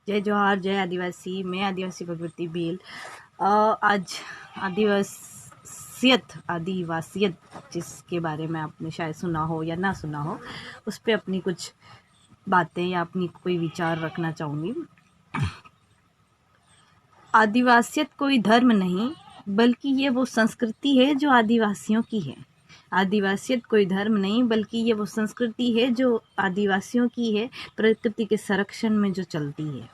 जय जोहार, जय आदिवासी। मैं आदिवासी भगवती भील। आज आदिवासियत जिसके बारे में आपने शायद सुना हो या ना सुना हो, उस पर अपनी कुछ बातें या अपनी कोई विचार रखना चाहूँगी। आदिवासियत कोई धर्म नहीं, बल्कि ये वो संस्कृति है जो आदिवासियों की है। आदिवासियत कोई धर्म नहीं, बल्कि ये वो संस्कृति है जो आदिवासियों की है, प्रकृति के संरक्षण में जो चलती है।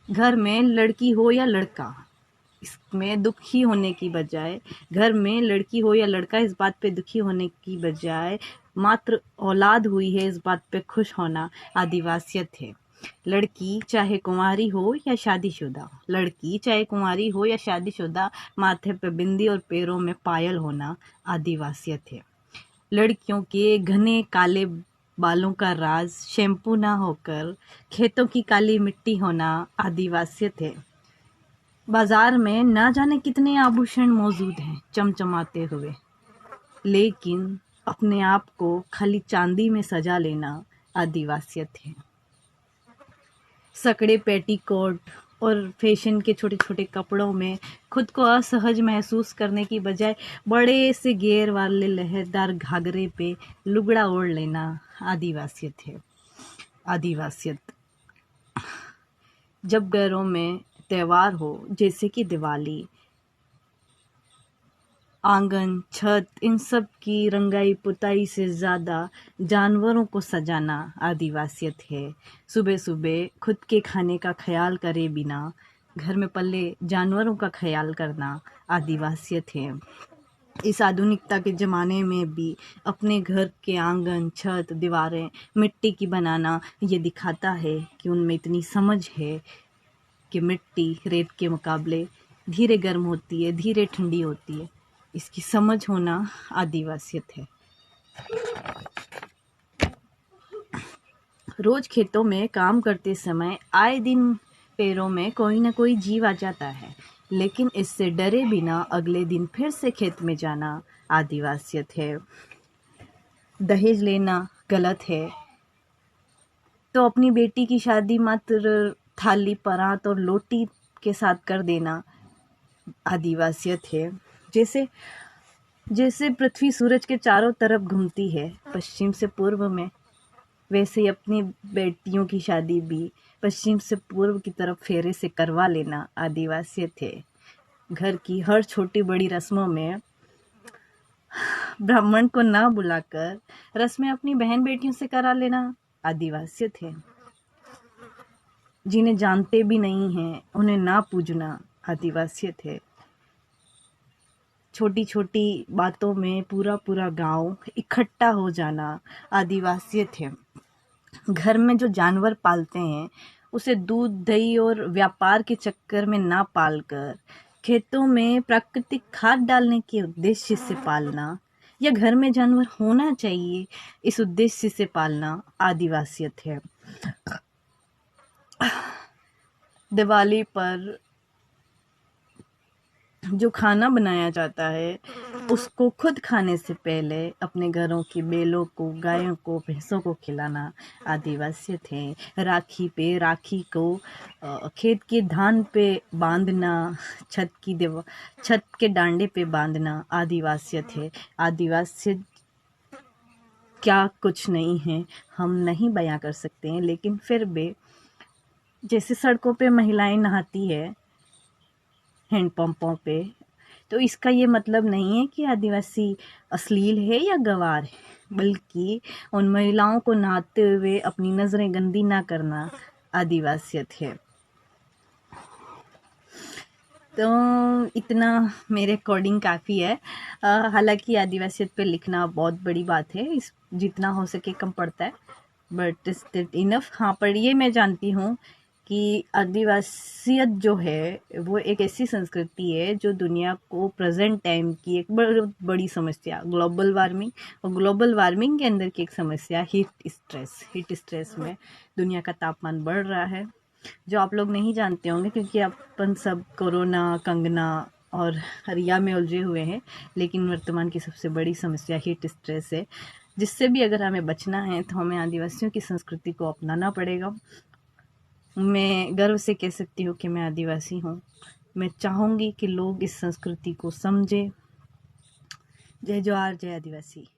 घर में लड़की हो या लड़का, इसमें दुखी होने की बजाय, घर में लड़की हो या लड़का, इस बात पे दुखी होने की बजाय मात्र औलाद हुई है इस बात पे खुश होना आदिवासियत है। लड़की चाहे कुंवारी हो या शादीशुदा, लड़की चाहे कुंवारी हो या शादीशुदा, माथे पे बिंदी और पैरों में पायल होना आदिवासियत है। लड़कियों के घने काले बालों का राज शैम्पू ना होकर खेतों की काली मिट्टी होना आदिवासियत है। बाजार में ना जाने कितने आभूषण मौजूद हैं चमचमाते हुए, लेकिन अपने आप को खाली चांदी में सजा लेना आदिवासियत है। सकड़े पेटीकोट और फैशन के छोटे छोटे कपड़ों में खुद को असहज महसूस करने की बजाय बड़े से घेर वाले लहरदार घाघरे पे लुगड़ा ओढ़ लेना आदिवासियत है। आदिवासियत जब घरों में त्योहार हो, जैसे कि दिवाली, आंगन, छत, इन सब की रंगाई पुताई से ज़्यादा जानवरों को सजाना आदिवासियत है। सुबह सुबह खुद के खाने का ख्याल करे बिना घर में पले जानवरों का ख्याल करना आदिवासियत है। इस आधुनिकता के ज़माने में भी अपने घर के आंगन, छत, दीवारें मिट्टी की बनाना ये दिखाता है कि उनमें इतनी समझ है कि मिट्टी रेत के मुकाबले धीरे गर्म होती है, धीरे ठंडी होती है। इसकी समझ होना आदिवासियत है। रोज खेतों में काम करते समय आए दिन पैरों में कोई ना कोई जीव आ जाता है, लेकिन इससे डरे बिना अगले दिन फिर से खेत में जाना आदिवासियत है। दहेज लेना गलत है, तो अपनी बेटी की शादी मात्र थाली, परात और लोटी के साथ कर देना आदिवासियत है। जैसे जैसे पृथ्वी सूरज के चारों तरफ घूमती है पश्चिम से पूर्व में, वैसे ही अपनी बेटियों की शादी भी पश्चिम से पूर्व की तरफ फेरे से करवा लेना आदिवासियत है। घर की हर छोटी बड़ी रस्मों में ब्राह्मण को ना बुलाकर रस्में अपनी बहन बेटियों से करा लेना आदिवासियत है। जिन्हें जानते भी नहीं हैं उन्हें ना पूजना आदिवासियत है। छोटी छोटी बातों में पूरा पूरा गांव इकट्ठा हो जाना आदिवासियत है। घर में जो जानवर पालते हैं उसे दूध, दही और व्यापार के चक्कर में ना पालकर खेतों में प्राकृतिक खाद डालने के उद्देश्य से पालना, या घर में जानवर होना चाहिए इस उद्देश्य से पालना आदिवासियत है। दिवाली पर जो खाना बनाया जाता है उसको खुद खाने से पहले अपने घरों की बेलों को, गायों को, भैंसों को खिलाना आदिवासियत है। राखी को खेत के धान पे बांधना, छत के डांडे पे बांधना आदिवासियत है। आदिवासियत क्या कुछ नहीं है हम नहीं बयां कर सकते हैं, लेकिन फिर भी जैसे सड़कों पे महिलाएं नहाती है हैंडपंपों पे, तो इसका ये मतलब नहीं है कि आदिवासी अश्लील है या गंवार है, बल्कि उन महिलाओं को नहाते हुए अपनी नज़रें गंदी ना करना आदिवासियत है। तो इतना मेरे अकॉर्डिंग काफ़ी है। हालांकि आदिवासियत पे लिखना बहुत बड़ी बात है, इस जितना हो सके कम पड़ता है, बट इज दैट इनफ। हाँ, पर ये मैं जानती हूँ कि आदिवासियत जो है वो एक ऐसी संस्कृति है जो दुनिया को प्रेजेंट टाइम की एक बड़ी समस्या, ग्लोबल वार्मिंग, और ग्लोबल वार्मिंग के अंदर की एक समस्या हीट स्ट्रेस में दुनिया का तापमान बढ़ रहा है, जो आप लोग नहीं जानते होंगे क्योंकि अपन सब कोरोना, कंगना और रिया में उलझे हुए हैं। लेकिन वर्तमान की सबसे बड़ी समस्या हीट स्ट्रेस है, जिससे भी अगर हमें बचना है तो हमें आदिवासियों की संस्कृति को अपनाना पड़ेगा। मैं गर्व से कह सकती हूँ कि मैं आदिवासी हूँ। मैं चाहूँगी कि लोग इस संस्कृति को समझें। जय जोहार, जय आदिवासी।